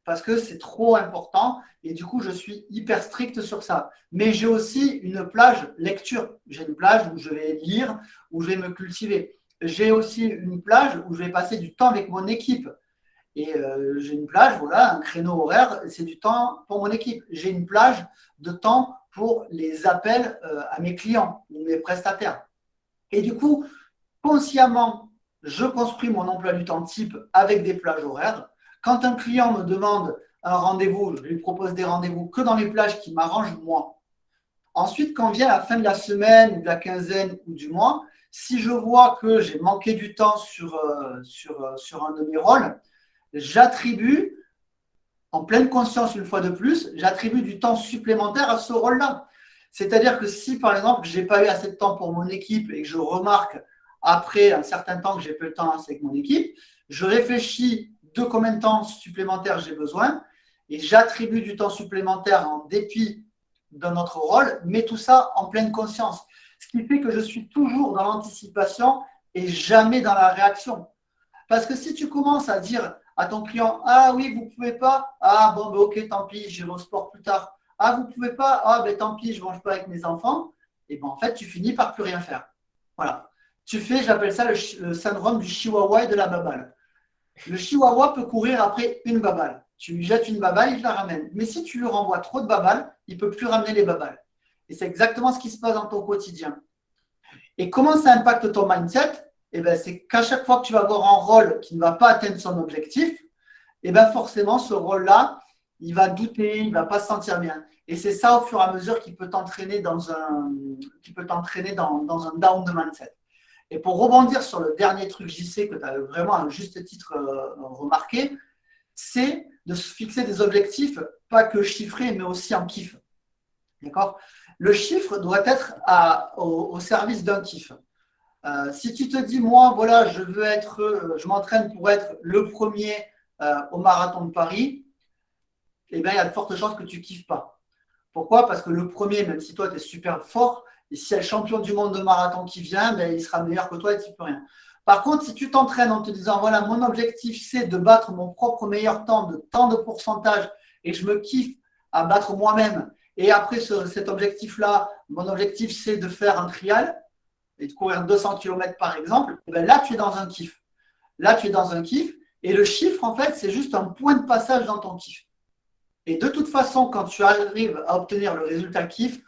Parce que c'est trop important et du coup, je suis hyper strict sur ça. Mais j'ai aussi une plage lecture. J'ai une plage où je vais lire, où je vais me cultiver. J'ai aussi une plage où je vais passer du temps avec mon équipe. Et j'ai une plage, voilà, un créneau horaire, c'est du temps pour mon équipe. J'ai une plage de temps pour les appels à mes clients ou mes prestataires. Et du coup, consciemment, je construis mon emploi du temps type avec des plages horaires. Quand un client me demande un rendez-vous, je lui propose des rendez-vous que dans les plages qui m'arrangent moi. Ensuite, quand vient la fin de la semaine ou de la quinzaine ou du mois, si je vois que j'ai manqué du temps sur un de mes rôles, j'attribue, en pleine conscience une fois de plus, j'attribue du temps supplémentaire à ce rôle-là. C'est-à-dire que si, par exemple, je n'ai pas eu assez de temps pour mon équipe et que je remarque après un certain temps que j'ai peu de temps avec mon équipe, je réfléchis de combien de temps supplémentaire j'ai besoin et j'attribue du temps supplémentaire en dépit de notre rôle, mais tout ça en pleine conscience. Ce qui fait que je suis toujours dans l'anticipation et jamais dans la réaction. Parce que si tu commences à dire à ton client, ah oui, vous ne pouvez pas, ah bon, ben, ok, tant pis, j'irai au sport plus tard. Ah, vous ne pouvez pas, ah ben tant pis, je ne mange pas avec mes enfants. Et ben en fait, tu finis par plus rien faire. Voilà. Tu fais, j'appelle ça le syndrome du chihuahua et de la baballe. Le chihuahua peut courir après une baballe. Tu lui jettes une baballe, il la ramène. Mais si tu lui renvoies trop de baballes, il ne peut plus ramener les babales. Et c'est exactement ce qui se passe dans ton quotidien. Et comment ça impacte ton mindset? Eh ben, c'est qu'à chaque fois que tu vas avoir un rôle qui ne va pas atteindre son objectif, eh ben, forcément, ce rôle-là, il va douter, il ne va pas se sentir bien. Et c'est ça, au fur et à mesure, qui peut t'entraîner dans un down de mindset. Et pour rebondir sur le dernier truc JC que tu as vraiment à un juste titre remarqué, c'est de se fixer des objectifs, pas que chiffrés, mais aussi en kiff. D'accord? Le chiffre doit être au service d'un kiff. Si tu te dis, moi, voilà, je m'entraîne pour être le premier au marathon de Paris, eh bien, il y a de fortes chances que tu ne kiffes pas. Pourquoi? Parce que le premier, même si toi, tu es super fort, et s'il y a le champion du monde de marathon qui vient, ben, il sera meilleur que toi et tu ne peux rien. Par contre, si tu t'entraînes en te disant, voilà, mon objectif, c'est de battre mon propre meilleur temps de tant de pourcentage et que je me kiffe à battre moi-même. Et après cet objectif-là, mon objectif, c'est de faire un trial et de courir 200 km par exemple. Et ben là, tu es dans un kiff. Là, tu es dans un kiff. Et le chiffre, en fait, c'est juste un point de passage dans ton kiff. Et de toute façon, quand tu arrives à obtenir le résultat kiff,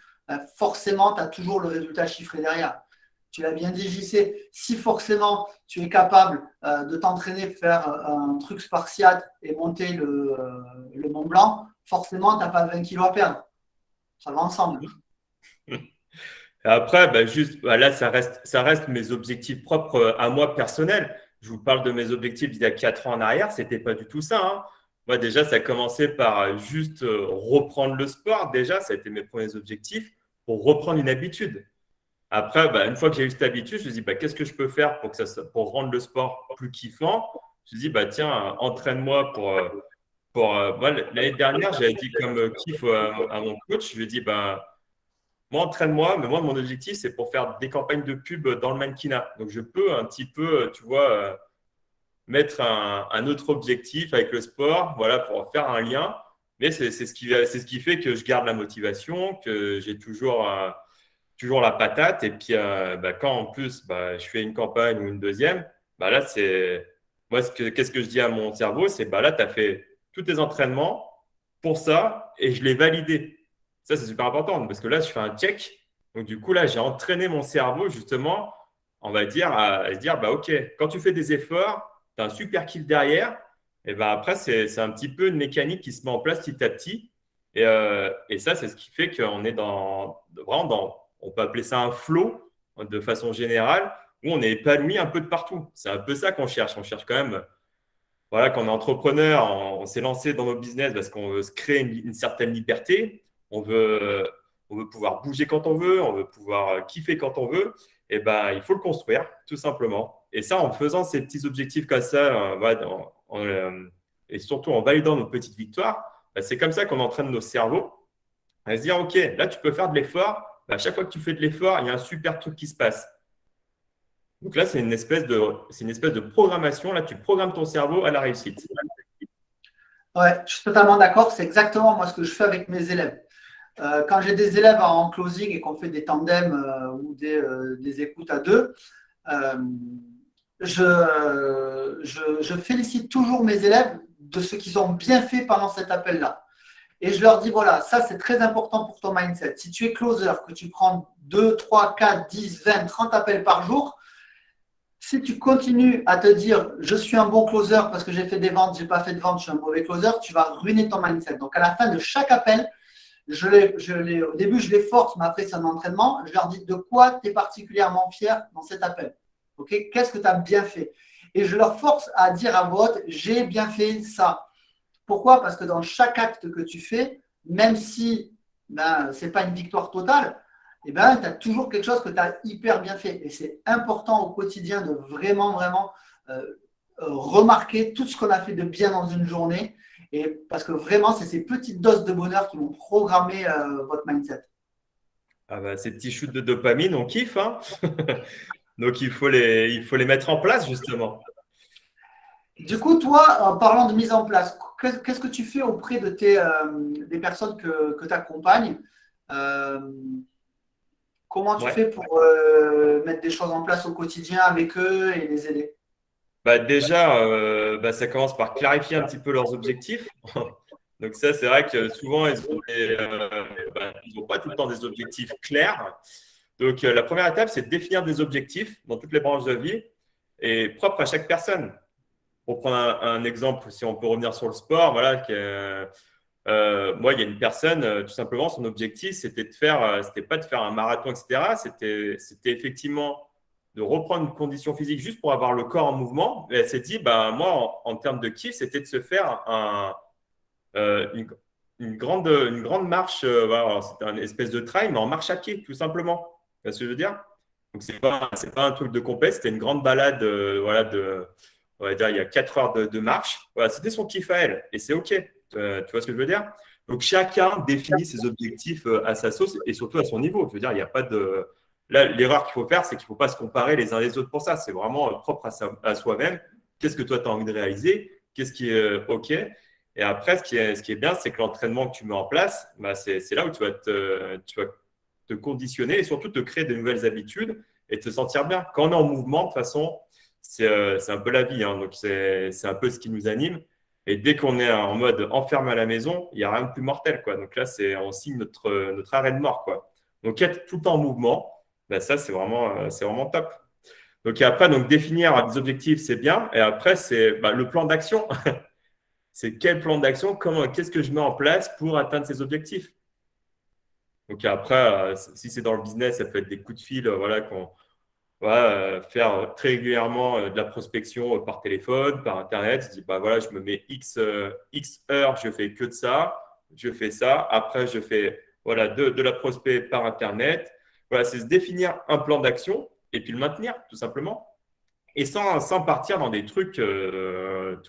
forcément, tu as toujours le résultat chiffré derrière. Tu l'as bien dit, JC, si forcément tu es capable de t'entraîner, faire un truc spartiate et monter le Mont Blanc, forcément, tu n'as pas 20 kilos à perdre. Ça va ensemble. Après, là, ça reste mes objectifs propres à moi personnels. Je vous parle de mes objectifs d'il y a 4 ans en arrière, ce n'était pas du tout ça, hein. Moi, déjà, ça a commencé par juste reprendre le sport. Déjà, ça a été mes premiers objectifs pour reprendre une habitude. Après, une fois que j'ai eu cette habitude, je me dis, qu'est-ce que je peux faire pour rendre le sport plus kiffant? Je me dis, tiens, entraîne-moi moi, l'année dernière, j'avais dit comme kiff à mon coach, je lui ai dit, moi, entraîne-moi, mais moi, mon objectif, c'est pour faire des campagnes de pub dans le mannequinat. Donc, je peux un petit peu, tu vois, mettre un autre objectif avec le sport, voilà, pour faire un lien. Mais c'est ce qui fait que je garde la motivation, que j'ai toujours la patate. Et puis, quand en plus, je fais une campagne ou une deuxième, là, c'est moi, qu'est-ce que je dis à mon cerveau? C'est là, tu as fait tous tes entraînements pour ça et je l'ai validé. Ça, c'est super important parce que là, je fais un check. Donc, du coup, là, j'ai entraîné mon cerveau justement, on va dire, à se dire, OK, quand tu fais des efforts, tu as un super kiff derrière. Et après, c'est un petit peu une mécanique qui se met en place petit à petit. Et ça, c'est ce qui fait qu'on est vraiment on peut appeler ça un flow de façon générale, où on est épanoui un peu de partout. C'est un peu ça qu'on cherche. On cherche quand même, voilà, quand on est entrepreneur, on s'est lancé dans nos business parce qu'on veut se créer une certaine liberté. On veut pouvoir bouger quand on veut, on veut pouvoir kiffer quand on veut. Et il faut le construire, tout simplement. Et ça, en faisant ces petits objectifs comme ça, et surtout en validant nos petites victoires, c'est comme ça qu'on entraîne nos cerveaux à se dire, OK, là, tu peux faire de l'effort. À chaque fois que tu fais de l'effort, il y a un super truc qui se passe. Donc là, c'est une espèce de programmation. Là, tu programmes ton cerveau à la réussite. Ouais, je suis totalement d'accord. C'est exactement moi ce que je fais avec mes élèves. Quand j'ai des élèves en closing et qu'on fait des tandems ou des écoutes à deux, je félicite toujours mes élèves de ce qu'ils ont bien fait pendant cet appel-là. Et je leur dis, voilà, ça c'est très important pour ton mindset. Si tu es closer, que tu prends 2, 3, 4, 10, 20, 30 appels par jour, si tu continues à te dire, je suis un bon closer parce que j'ai fait des ventes, je n'ai pas fait de vente, je suis un mauvais closer, tu vas ruiner ton mindset. Donc à la fin de chaque appel, au début, je les force, mais après, c'est un entraînement. Je leur dis de quoi tu es particulièrement fier dans cet appel. Okay? Qu'est-ce que tu as bien fait? et je leur force à dire à voix haute, j'ai bien fait ça. Pourquoi? Parce que dans chaque acte que tu fais, même si ce n'est pas une victoire totale, tu as toujours quelque chose que tu as hyper bien fait. Et c'est important au quotidien de vraiment, vraiment remarquer tout ce qu'on a fait de bien dans une journée. Et parce que vraiment, c'est ces petites doses de bonheur qui vont programmer votre mindset. Ah bah, ces petits shoots de dopamine, on kiffe, hein. Donc, il faut les mettre en place, justement. Du coup, toi, en parlant de mise en place, qu'est-ce que tu fais auprès de des personnes que tu accompagnes? Comment tu Ouais. fais pour mettre des choses en place au quotidien avec eux et les aider? Bah, déjà, ça commence par clarifier un petit peu leurs objectifs. Donc ça, c'est vrai que souvent, ils ont pas tout le temps des objectifs clairs. Donc, la première étape, c'est de définir des objectifs dans toutes les branches de vie et propres à chaque personne. Pour prendre un exemple, si on peut revenir sur le sport, voilà, moi, il y a une personne, tout simplement, son objectif, c'était pas de faire un marathon, etc. C'était effectivement de reprendre une condition physique juste pour avoir le corps en mouvement. Et elle s'est dit, bah, moi, en termes de kiff, c'était de se faire une grande marche. Voilà, alors, c'était une espèce de trail, mais en marche à pied, tout simplement. Tu vois ce que je veux dire? Donc, c'est pas un truc de compète, c'était une grande balade, voilà, on va dire, il y a 4 heures de marche. Voilà, c'était son kiff à elle. Et c'est OK. Tu vois ce que je veux dire? Donc, chacun définit ses objectifs à sa sauce et surtout à son niveau. Je veux dire, il n'y a pas de. Là, l'erreur qu'il faut faire, c'est qu'il ne faut pas se comparer les uns les autres pour ça. C'est vraiment propre à soi-même. Qu'est-ce que toi, tu as envie de réaliser? Qu'est-ce qui est OK? Et après, ce qui est bien, c'est que l'entraînement que tu mets en place, bah, c'est là où tu vas te conditionner et surtout te créer de nouvelles habitudes et te sentir bien. Quand on est en mouvement, de toute façon, c'est un peu la vie, hein, donc c'est un peu ce qui nous anime. Et dès qu'on est en mode enfermé à la maison, il n'y a rien de plus mortel, quoi. Donc là, on signe notre arrêt de mort, quoi. Donc être tout le temps en mouvement, ben ça, c'est vraiment top. Donc et après, donc définir des objectifs, c'est bien. Et après, c'est le plan d'action. C'est quel plan d'action, qu'est-ce que je mets en place pour atteindre ces objectifs. Donc après, si c'est dans le business, ça peut être des coups de fil, voilà, qu'on va faire très régulièrement de la prospection par téléphone, par Internet. Je dis, bah voilà, je me mets X heures, je fais que de ça, je fais ça. Après, je fais voilà, de la prospect par Internet. Voilà, c'est se définir un plan d'action et puis le maintenir, tout simplement. Et sans partir dans des trucs, tu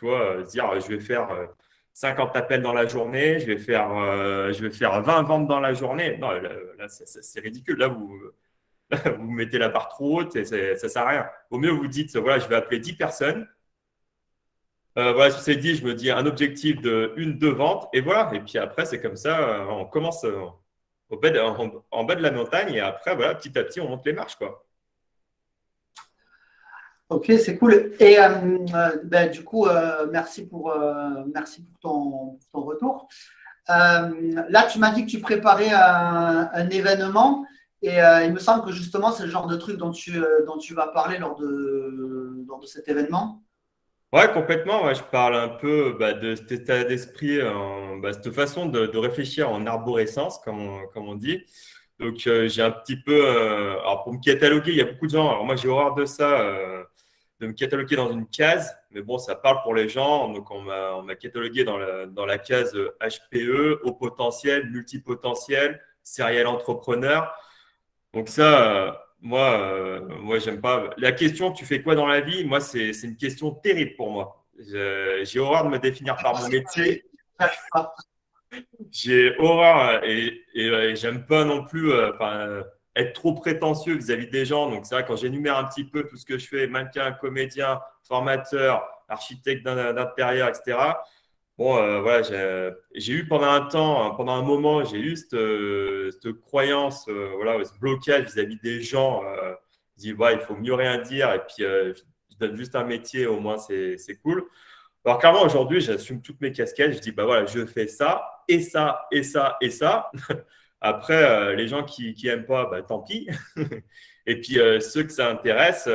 vois, se dire, je vais faire 50 appels dans la journée, je vais faire 20 ventes dans la journée. Non, là, c'est ridicule. Là, vous mettez la barre trop haute et ça ne sert à rien. Au mieux, vous dites, voilà, je vais appeler 10 personnes. Voilà, si c'est dit, je me dis un objectif de une, deux ventes. Et voilà. Et puis après, c'est comme ça, on commence en bas de la montagne. Et après, voilà, petit à petit, on monte les marches, quoi. Ok, c'est cool. Et du coup, merci pour ton retour. Là, tu m'as dit que tu préparais un événement et il me semble que justement, c'est le genre de truc dont tu vas parler lors de cet événement. Ouais, complètement. Ouais, je parle un peu de cet état d'esprit, cette façon de réfléchir en arborescence, comme on dit. Donc, j'ai un petit peu. Alors, pour me cataloguer, il y a beaucoup de gens. Alors, moi, j'ai horreur de ça, de me cataloguer dans une case. Mais bon, ça parle pour les gens. Donc, on m'a catalogué dans la case HPE, haut potentiel, multipotentiel, serial entrepreneur. Donc ça, moi, j'aime pas. La question, tu fais quoi dans la vie? Moi, c'est une question terrible pour moi. J'ai horreur de me définir par mon métier. J'ai horreur et j'aime pas non plus être trop prétentieux vis-à-vis des gens. Donc c'est vrai, quand j'énumère un petit peu tout ce que je fais, mannequin, comédien, formateur, architecte d'intérieur, etc. Bon, voilà, j'ai eu pendant un temps, pendant un moment, j'ai eu cette croyance, voilà, ce blocage vis-à-vis des gens. Je dis, ouais, il faut mieux rien dire et puis je donne juste un métier, au moins c'est cool. Alors clairement, aujourd'hui, j'assume toutes mes casquettes. Je dis, bah voilà, je fais ça et ça et ça et ça. Après, les gens qui aiment pas, bah, tant pis. Et puis ceux que ça intéresse,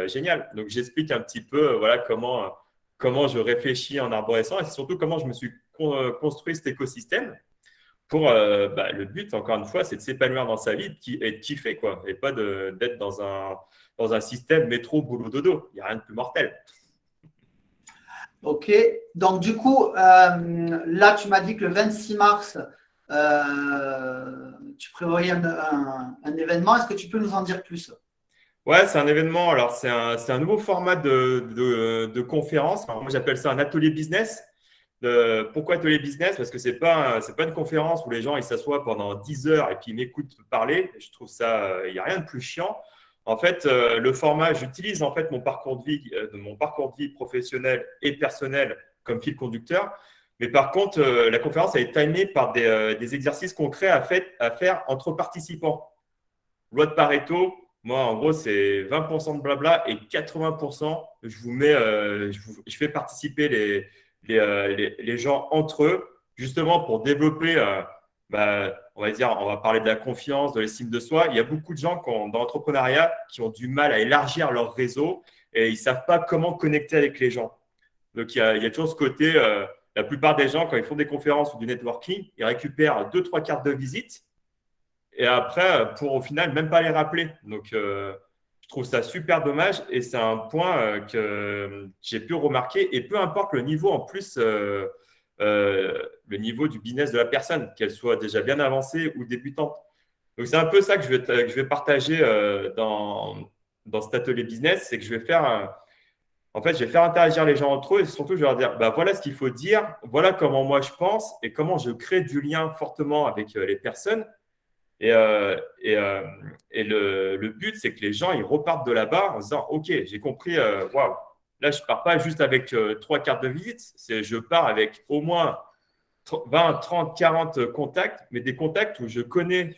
génial. Donc j'explique un petit peu, voilà, comment je réfléchis en arborescent et surtout comment je me suis construit cet écosystème pour le but, encore une fois, c'est de s'épanouir dans sa vie et de kiffer, quoi, et pas d'être dans un système métro boulot dodo. Il n'y a rien de plus mortel. Ok. Donc, du coup, là, tu m'as dit que le 26 mars, tu prévoyais un événement. Est-ce que tu peux nous en dire plus? Ouais, c'est un événement. Alors, c'est un nouveau format de conférence. Alors, moi, j'appelle ça un atelier business. Pourquoi atelier business? Parce que c'est pas une conférence où les gens ils s'assoient pendant 10 heures et puis ils m'écoutent parler. Je trouve ça, il n'y a rien de plus chiant. En fait, le format, j'utilise en fait mon parcours de vie professionnel et personnel comme fil conducteur. Mais par contre, la conférence elle est timée par des exercices concrets à faire entre participants. Loi de Pareto, moi, en gros, c'est 20% de blabla et 80%, je fais participer les gens entre eux, justement pour développer, on va dire, on va parler de la confiance, de l'estime de soi. Il y a beaucoup de gens dans l'entrepreneuriat qui ont du mal à élargir leur réseau et ils ne savent pas comment connecter avec les gens. Donc, il y a toujours ce côté, la plupart des gens, quand ils font des conférences ou du networking, ils récupèrent deux, trois cartes de visite et après, pour au final, même pas les rappeler. Donc, je trouve ça super dommage et c'est un point que j'ai pu remarquer. Et peu importe le niveau en plus, le niveau du business de la personne, qu'elle soit déjà bien avancée ou débutante. Donc, c'est un peu ça que que je vais partager dans cet atelier business, c'est que en fait, je vais faire interagir les gens entre eux et surtout, je vais leur dire, bah, voilà ce qu'il faut dire, voilà comment moi je pense et comment je crée du lien fortement avec les personnes. Et, le but, c'est que les gens, ils repartent de là-bas en se disant, OK, j'ai compris, waouh, là, je ne pars pas juste avec trois cartes de visite, je pars avec au moins 20, 30, 40 contacts, mais des contacts où je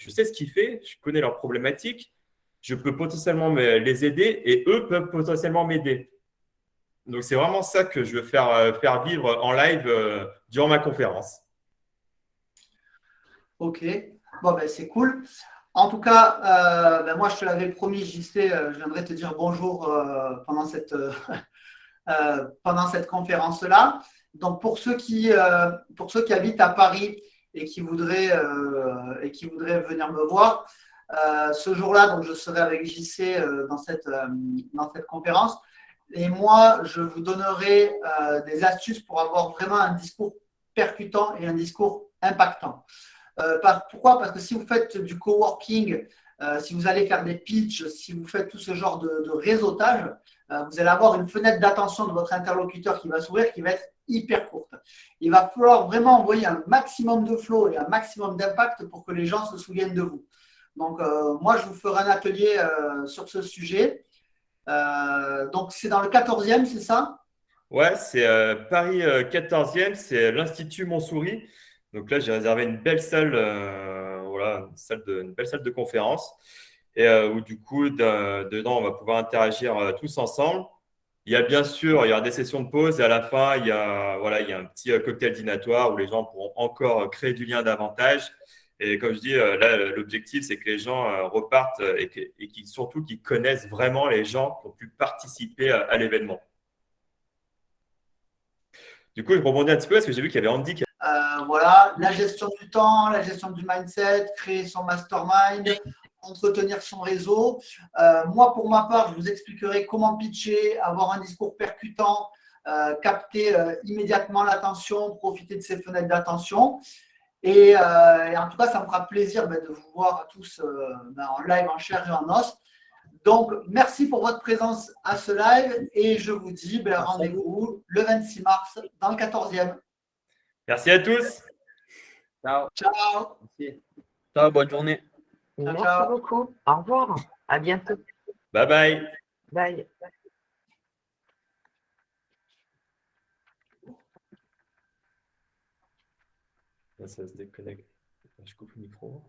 sais ce qu'ils font, je connais leurs problématiques, je peux potentiellement les aider et eux peuvent potentiellement m'aider. Donc, c'est vraiment ça que je veux faire vivre en live durant ma conférence. Ok. Bon, ben, c'est cool. En tout cas, ben, moi, je te l'avais promis, JC, je viendrai te dire bonjour pendant cette conférence-là. Donc, pour ceux qui habitent à Paris et qui voudraient venir me voir, ce jour-là, donc, je serai avec JC dans cette conférence. Et moi, je vous donnerai des astuces pour avoir vraiment un discours percutant et un discours impactant. Pourquoi? Parce que si vous faites du coworking, si vous allez faire des pitchs, si vous faites tout ce genre de réseautage, vous allez avoir une fenêtre d'attention de votre interlocuteur qui va s'ouvrir, qui va être hyper courte. Il va falloir vraiment envoyer un maximum de flow et un maximum d'impact pour que les gens se souviennent de vous. Donc, moi, je vous ferai un atelier sur ce sujet. Donc, c'est dans le 14e, c'est ça? Ouais, c'est Paris 14e, c'est l'Institut Montsouris. Donc là, j'ai réservé une belle salle, voilà, une belle salle de conférence. Et où du coup, dedans, on va pouvoir interagir tous ensemble. Il y a bien sûr, il y aura des sessions de pause et à la fin, voilà, il y a un petit cocktail dînatoire où les gens pourront encore créer du lien davantage. Et comme je dis, là, l'objectif, c'est que les gens repartent et surtout qu'ils connaissent vraiment les gens qui ont pu participer à l'événement. Du coup, je rebondis un petit peu parce que j'ai vu qu'il y avait Andy qui… Voilà, la gestion du temps, la gestion du mindset, créer son mastermind, entretenir son réseau. Moi, pour ma part, je vous expliquerai comment pitcher, avoir un discours percutant, capter immédiatement l'attention, profiter de ces fenêtres d'attention. Et en tout cas, ça me fera plaisir de vous voir tous en live, en chair et en os. Donc, merci pour votre présence à ce live et je vous dis rendez-vous le 26 mars dans le 14e. Merci à tous. Ciao. Ciao. Merci. Ciao, bonne journée. Ciao, Merci ciao. beaucoup. Au revoir. À bientôt. Bye bye. Bye. Ça se déconnecte. Je coupe le micro.